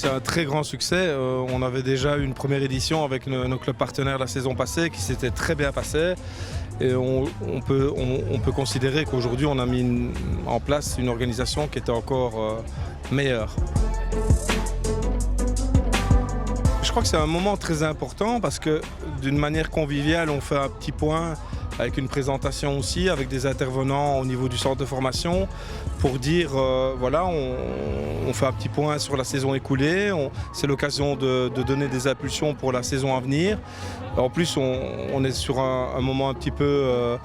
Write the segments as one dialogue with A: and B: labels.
A: c'est un très grand succès. On avait déjà eu une première édition avec nos clubs partenaires la saison passée qui s'était très bien passée. Et on peut considérer qu'aujourd'hui on a mis en place une organisation qui était encore meilleure. Je crois que c'est un moment très important parce que d'une manière conviviale on fait un petit point avec une présentation aussi, avec des intervenants au niveau du centre de formation pour dire voilà, on fait un petit point sur la saison écoulée, c'est l'occasion de donner des impulsions pour la saison à venir. En plus on est sur un moment un petit peu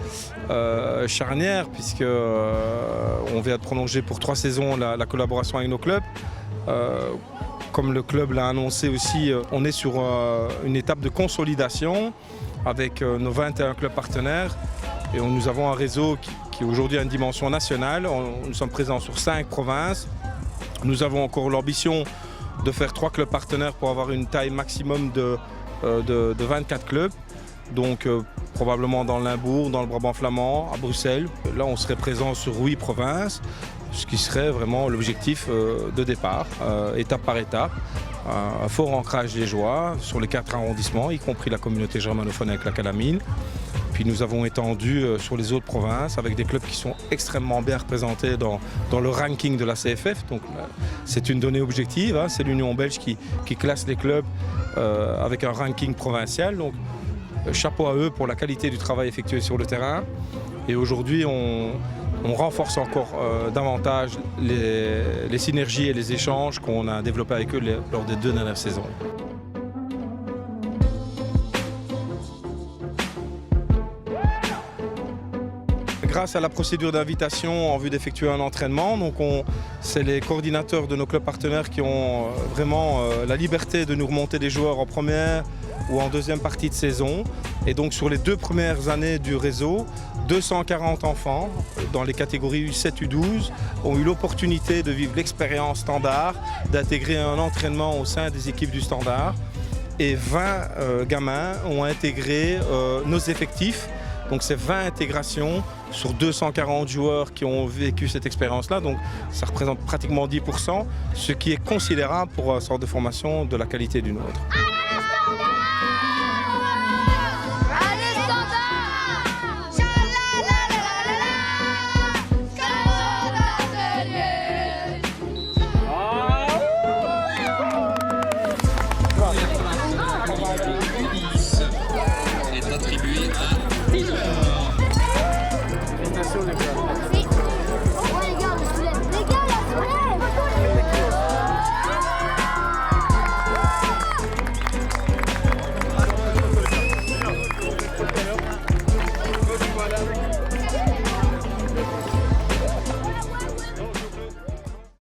A: charnière puisque on vient de prolonger pour 3 saisons la collaboration avec nos clubs. Comme le club l'a annoncé aussi, on est sur une étape de consolidation avec nos 21 clubs partenaires et nous avons un réseau qui aujourd'hui a une dimension nationale. Nous sommes présents sur 5 provinces. Nous avons encore l'ambition de faire 3 clubs partenaires pour avoir une taille maximum de 24 clubs. Donc probablement dans le Limbourg, dans le Brabant flamand, à Bruxelles. Là on serait présent sur 8 provinces, ce qui serait vraiment l'objectif de départ, étape par étape. Un fort ancrage liégeois sur les 4 arrondissements, y compris la communauté germanophone avec la Calamine. Puis nous avons étendu sur les autres provinces avec des clubs qui sont extrêmement bien représentés dans le ranking de la CFF. Donc c'est une donnée objective, hein. C'est l'Union belge qui classe les clubs avec un ranking provincial. Donc chapeau à eux pour la qualité du travail effectué sur le terrain. Et aujourd'hui on renforce encore davantage les synergies et les échanges qu'on a développés avec eux lors des 2 dernières saisons. Grâce à la procédure d'invitation en vue d'effectuer un entraînement, c'est les coordinateurs de nos clubs partenaires qui ont vraiment la liberté de nous remonter des joueurs en première ou en deuxième partie de saison. Et donc sur les 2 premières années du réseau, 240 enfants dans les catégories U7, U12 ont eu l'opportunité de vivre l'expérience standard, d'intégrer un entraînement au sein des équipes du standard. Et 20 gamins ont intégré nos effectifs. Donc c'est 20 intégrations sur 240 joueurs qui ont vécu cette expérience-là. Donc ça représente pratiquement 10%, ce qui est considérable pour un centre de formation de la qualité du nôtre.